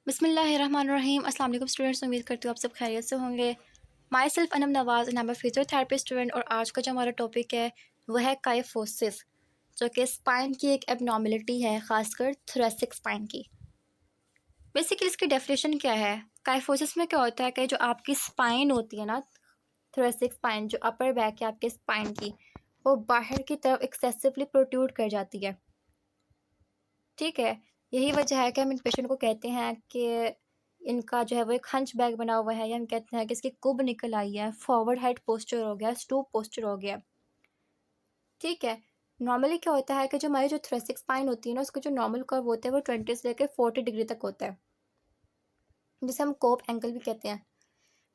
बिस्मिल्लाहिर्रहमानिर्रहीम। अस्सलाम वालेकुम स्टूडेंट्स, उम्मीद करती हूँ आप सब खैरियत से होंगे। My self Anam Nawaz and I am a physiotherapy student. और आज का जो हमारा टॉपिक है वह है काइफोसिस, जो कि स्पाइन की एक एबनॉर्मलिटी है, ख़ासकर थोरेसिक स्पाइन की। बेसिकली इसकी डेफिनेशन क्या है? काइफोसिस में क्या होता है कि जो आपकी स्पाइन होती है ना, थोरेसिक स्पाइन, जो अपर बैक है आपके स्पाइन की, वो बाहर की तरफ एक्सेसिवली प्रोट्रूड कर जाती है। ठीक है, यही वजह है कि हम इन पेशेंट को कहते हैं कि इनका जो है वो एक हंच बैग बना हुआ है, या हम कहते हैं कि इसकी कुब निकल आई है, फॉरवर्ड हेड पोस्चर हो गया, स्टूप पोस्चर हो गया। ठीक है, नॉर्मली क्या होता है कि जो हमारी जो थोरेसिक स्पाइन होती है ना, उसका जो नॉर्मल कर्व होता है वो 20 से लेकर 40 डिग्री तक होता है, जिसे हम कोप एंगल भी कहते हैं।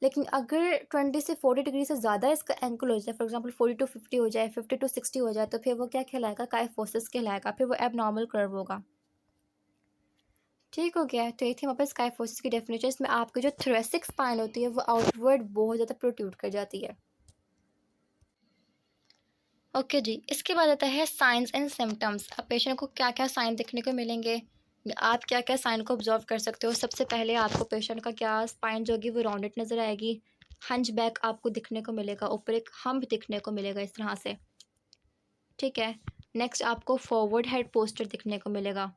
लेकिन अगर 20 से 40 डिग्री से ज़्यादा इसका एंगल हो जाए, फॉर एग्जांपल 40 टू 50 हो जाए, 50 टू 60 हो जाए, तो फिर वो क्या कहलाएगा? काइफोसिस कहलाएगा, फिर वो एबनॉर्मल कर्व होगा। ठीक हो गया। तो ये थी हमारे पास काइफोसिस की डेफिनेशन। इसमें आपकी जो थोरेसिक स्पाइन होती है वो आउटवर्ड बहुत ज़्यादा प्रोट्रूड कर जाती है। ओके जी, इसके बाद आता है साइंस एंड सिम्टम्स। अब पेशेंट को क्या क्या साइन देखने को मिलेंगे, आप क्या क्या साइन को ऑब्जर्व कर सकते हो। सबसे पहले आपको पेशेंट का क्या स्पाइन जो होगी वो राउंडेड नज़र आएगी, हंच बैक आपको दिखने को मिलेगा, ऊपर एक हम्प दिखने को मिलेगा इस तरह से। ठीक है, नेक्स्ट आपको फॉरवर्ड हेड पोस्चर दिखने को मिलेगा।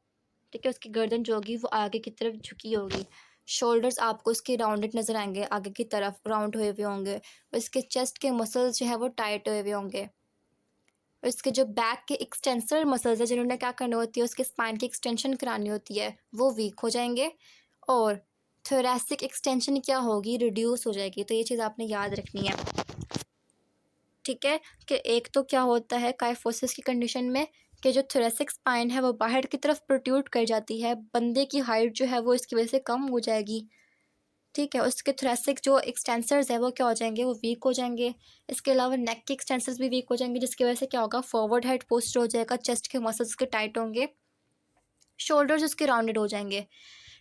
ठीक है, उसकी गर्दन जो होगी वो आगे की तरफ झुकी होगी। शोल्डर्स आपको उसके राउंडेड नज़र आएंगे, आगे की तरफ राउंड हुए हुए होंगे। और इसके चेस्ट के मसल्स जो है वो टाइट हुए हुए होंगे। और इसके जो बैक के एक्सटेंसर मसल्स है, जिन्होंने क्या करनी होती है, उसके स्पाइन की एक्सटेंशन करानी होती है, वो वीक हो जाएंगे। और थोरेसिक एक्सटेंशन क्या होगी? रिड्यूस हो जाएगी। तो ये चीज़ आपने याद रखनी है। ठीक है, कि एक तो क्या होता है काइफोसिस की कंडीशन में कि जो थोरेसिक स्पाइन है वो बाहर की तरफ प्रोट्रूड कर जाती है, बंदे की हाइट जो है वो इसकी वजह से कम हो जाएगी। ठीक है, उसके थोरेसिक जो एक्सटेंसर्स है वो क्या हो जाएंगे? वो वीक हो जाएंगे। इसके अलावा नेक के एक्सटेंसर्स भी वीक हो जाएंगे, जिसकी वजह से क्या होगा? फॉरवर्ड हेड पोस्चर हो जाएगा, चेस्ट के मसल्स के टाइट होंगे, शोल्डर्स उसके राउंडेड हो जाएंगे।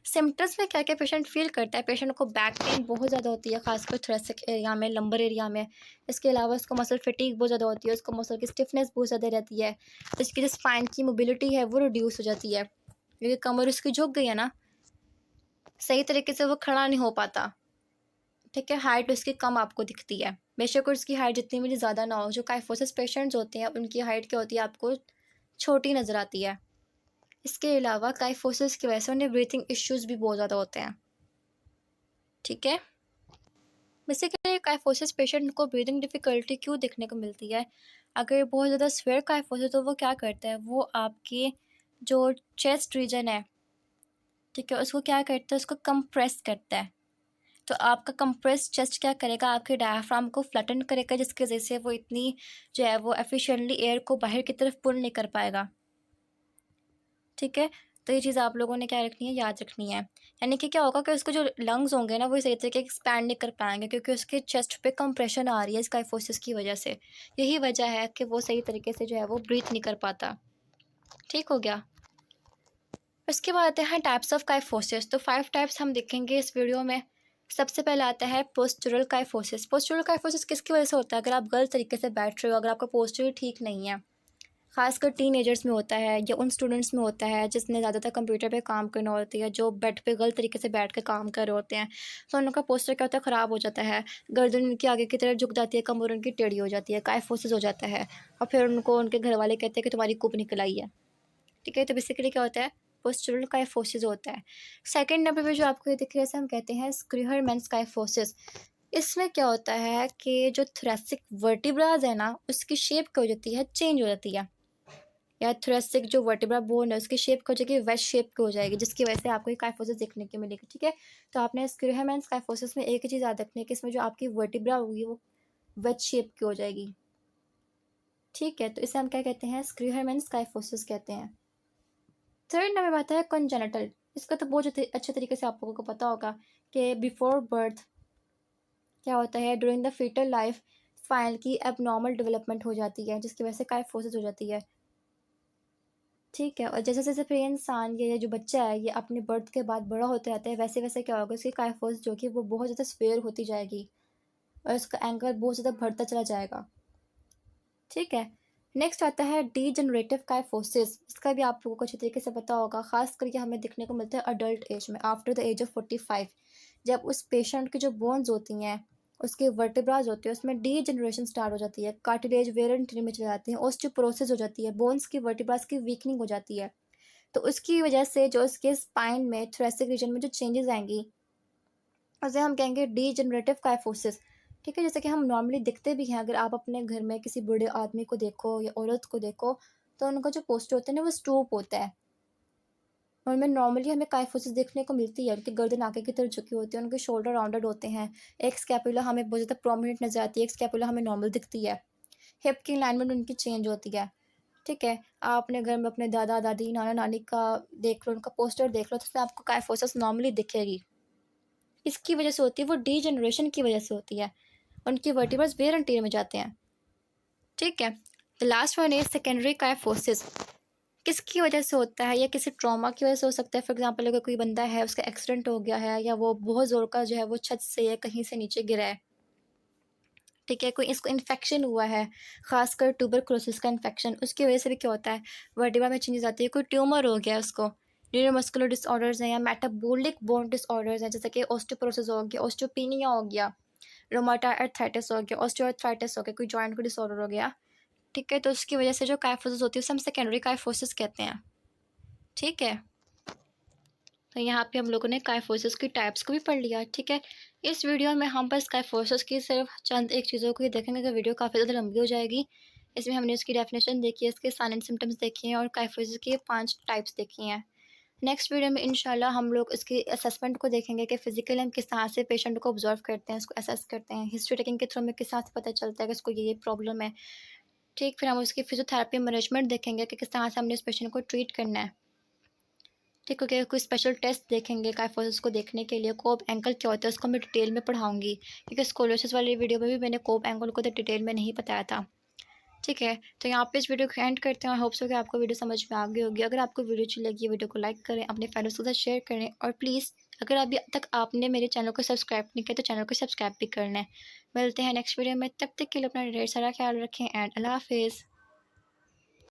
सिम्टम्स में क्या क्या पेशेंट फील करता है? पेशेंट को बैक पेन बहुत ज़्यादा होती है, खासकर थोरेसिक एरिया में, लंबर एरिया में। इसके अलावा उसको मसल फटीग बहुत ज़्यादा होती है, उसको मसल की स्टिफनेस बहुत ज़्यादा रहती है। इसकी जो स्पाइन की मोबिलिटी है वो रिड्यूस हो जाती है, क्योंकि कमर उसकी झुक गई है ना, सही तरीके से वो खड़ा नहीं हो पाता। ठीक है, हाइट उसकी कम आपको दिखती है, बेशक उसकी हाइट जितनी भी ज़्यादा ना हो। जो काइफोसिस पेशेंट्स होते हैं उनकी हाइट क्या होती है? आपको छोटी नज़र आती है। इसके अलावा काइफोसिस की वजह से उन्हें ब्रीथिंग इश्यूज़ भी बहुत ज़्यादा होते हैं। ठीक है, बेसिकली काइफोसिस पेशेंट को ब्रीदिंग डिफ़िकल्टी क्यों देखने को मिलती है? अगर बहुत ज़्यादा सीवियर काइफोसिस तो वो क्या करता है, वो आपके जो चेस्ट रीजन है, ठीक है, उसको क्या करता है? उसको कंप्रेस करता है। तो आपका कंप्रेस चेस्ट क्या करेगा? आपके डायफ्राम को फ्लैटन करेगा, जिसकी वजह से वो इतनी जो है वो एफिशिएंटली एयर को बाहर की तरफ पुल नहीं कर पाएगा। ठीक है, तो ये चीज़ आप लोगों ने क्या रखनी है? याद रखनी है। यानी कि क्या होगा कि उसके जो लंग्स होंगे ना वो सही तरीके एक्सपैंड नहीं कर पाएंगे, क्योंकि उसके चेस्ट पे कंप्रेशन आ रही है स्काइफोसिस की वजह से। यही वजह है कि वो सही तरीके से जो है वो ब्रीथ नहीं कर पाता। ठीक हो गया। इसके बाद आते हैं टाइप्स ऑफ काइफोसिस। तो 5 टाइप्स हम देखेंगे इस वीडियो में। सबसे पहले आता है पोस्चरल काइफोसिस। पोस्चरल काइफोसिस किसकी वजह से होता है? अगर आप गलत तरीके से बैठ रहे हो, अगर आपका पोस्चर ठीक नहीं है, खासकर टीनेजर्स में होता है, या उन स्टूडेंट्स में होता है जिसने ज़्यादातर कंप्यूटर पे काम करना होती है, जो बेड पे गलत तरीके से बैठ के काम कर रहे होते हैं, तो उनका पोस्चर क्या होता है? ख़राब हो जाता है। गर्दन उनकी आगे की तरफ झुक जाती है, कमर उनकी टेढ़ी हो जाती है, काइफोसिस हो जाता है। और फिर उनको उनके घर वाले कहते हैं कि तुम्हारी कुब निकल आई है। ठीक है, तो बेसिकली क्या होता है? पोस्चरल काइफोसिस होता है। सेकंड नंबर पे जो आपको ये दिख रहा है, इसे हम कहते हैं स्क्रूहरमैन्स काइफोसिस। इसमें क्या होता है कि जो थोरेसिक वर्टिब्राज है ना, उसकी शेप क्या हो जाती है? चेंज हो जाती है। या थोरेसिक जो वर्टिब्रा बोन है उसकी शेप क्या हो जाएगी? वेज शेप की हो जाएगी, जिसकी वजह से आपको ये काइफोसिस देखने को मिलेगी। ठीक है, तो आपने स्क्रूहरमैन्स काइफोसिस में एक ही चीज़ याद रखनी है कि इसमें जो आपकी वर्टिब्रा होगी वो वेज शेप की हो जाएगी। ठीक है, तो इसे हम क्या कहते हैं? स्क्रूहरमैन्स काइफोसिस कहते हैं। थर्ड नंबर आता है कंजेनिटल। इसका तो बहुत अच्छे तरीके से आप लोगों को पता होगा कि बिफोर बर्थ क्या होता है? During the fetal life spine की एबनॉर्मल डेवलपमेंट हो जाती है, जिसकी वजह से काइफोसिस हो जाती है। ठीक है, और जैसे जैसे फिर इंसान ये जो बच्चा है ये अपने बर्थ के बाद बड़ा होते रहता है, वैसे वैसे क्या होगा? उसकी काइफोसिस जो कि वो बहुत ज़्यादा स्फेयर होती जाएगी, और उसका एंगल बहुत ज़्यादा बढ़ता चला जाएगा। ठीक है, नेक्स्ट आता है डीजनरेटिव काइफोसिस। इसका भी आप लोगों को अच्छे तरीके से पता होगा, ख़ास करके हमें दिखने को मिलता है अडल्ट एज में, आफ्टर द एज ऑफ 45। जब उस पेशेंट की जो बोन्स होती हैं, उसके वर्टेब्राज होते हैं, उसमें डीजनरेशन स्टार्ट हो जाती है, कार्टिलेज वेयर एंड टियर में चले जाते हैं, ऑस्टियोपोरोसिस हो जाती है, बोन्स की वर्टेब्राज की वीकनिंग हो जाती है। तो उसकी वजह से जो उसके स्पाइन में, थोरेसिक रीजन में जो चेंजेस आएंगी, उसे हम कहेंगे डीजनरेटिव काइफोसिस। ठीक है, जैसे कि हम नॉर्मली दिखते भी हैं, अगर आप अपने घर में किसी बूढ़े आदमी को देखो या औरत को देखो, तो उनका जो पोस्चर होता है ना, वो स्टूप होता है। उनमें नॉर्मली हमें काइफोसिस देखने को मिलती है, उनकी गर्दन आगे की तरफ झुकी होती है, उनके शोल्डर राउंडेड होते हैं, एक स्कैपुला हमें बहुत ज़्यादा प्रोमिनेंट नज़र आती है, एक स्कैपुला हमें नॉर्मल दिखती है, हिप की अलाइनमेंट उनकी चेंज होती है। ठीक है, आप अपने घर में अपने दादा दादी, नाना नानी का देख लो, उनका पोस्टर देख लो, तो उसमें आपको काइफोसिस नॉर्मली दिखेगी। इसकी वजह से होती है, वो डीजनरेशन की वजह से होती है, उनके वर्टिब्रल्स वेयर एंड टियर में जाते हैं। ठीक है, the last one is secondary kyphosis. किसकी वजह से होता है? या किसी ट्रॉमा की वजह से हो सकता है। फॉर एग्जांपल, अगर कोई बंदा है, उसका एक्सीडेंट हो गया है, या वो बहुत ज़ोर का जो है वो छत से या कहीं से नीचे गिरा है। ठीक है, कोई इसको इन्फेक्शन हुआ है, खासकर ट्यूबरकुलोसिस का इन्फेक्शन, उसकी वजह से भी क्या होता है, वर्टिब्रा में चेंजेस आती है। कोई ट्यूमर हो गया उसको, न्यूरोमस्कुलर डिसऑर्डर्स हैं या मेटाबॉलिक बोन डिसऑर्डर्स हैं, जैसे कि ऑस्टियोपोरोसिस हो गया, ऑस्टियोपिनिया हो गया, रोमाटा अर्थराइटिस हो गया, ऑस्टियोआर्थराइटिस हो गया, कोई जॉइंट का डिसऑर्डर हो गया। ठीक है, तो उसकी वजह से जो काइफोसिस होती है उसे हम सेकेंडरी काइफोसिस कहते हैं। ठीक है, तो यहाँ पे हम लोगों ने काइफोसिस की टाइप्स को भी पढ़ लिया। ठीक है, इस वीडियो में हम बस काइफोसिस की सिर्फ चंद एक चीज़ों को ही देखेंगे, कि वीडियो काफ़ी ज़्यादा लंबी हो जाएगी। इसमें हमने इसकी डेफिनेशन देखी है, इसके साइन एंड सिम्टम्स देखे हैं, और काइफोसिस की 5 टाइप्स देखी हैं। नेक्स्ट वीडियो में इंशाल्लाह हम लोग इसकी असेसमेंट को देखेंगे, कि फिजिकली हम किस तरह से पेशेंट को ऑब्जर्व करते हैं, इसको असेस करते हैं, हिस्ट्री टेकिंग के थ्रू हमें किस तरह से पता चलता है कि इसको ये प्रॉब्लम है। ठीक, फिर हम उसकी फिजियोथेरेपी मैनेजमेंट देखेंगे, कि किस तरह से हमने इस पेशेंट को ट्रीट करना है। ठीक, ओके, कोई स्पेशल टेस्ट देखेंगे काइफोसिस को देखने के लिए। कोब एंकल क्या होता है उसको मैं डिटेल में पढ़ाऊंगी, क्योंकि स्कोलोसिस वाली वीडियो में भी मैंने कोब एंकल को तो डिटेल में नहीं बताया था। ठीक है, तो यहाँ पे इस वीडियो को एंड करते हैं। आई होप सो कि आपको वीडियो समझ में आ गई होगी। अगर आपको वीडियो अच्छी लगी, वीडियो को लाइक करें, अपने फ्रेंड्स के साथ शेयर करें, और प्लीज़ अगर अभी तक आपने मेरे चैनल को सब्सक्राइब नहीं किया, तो चैनल को सब्सक्राइब भी कर लें। मिलते हैं नेक्स्ट वीडियो में, तब तक के लिए अपना ढेर सारा ख्याल रखें, एंड अल्लाह हाफिज़।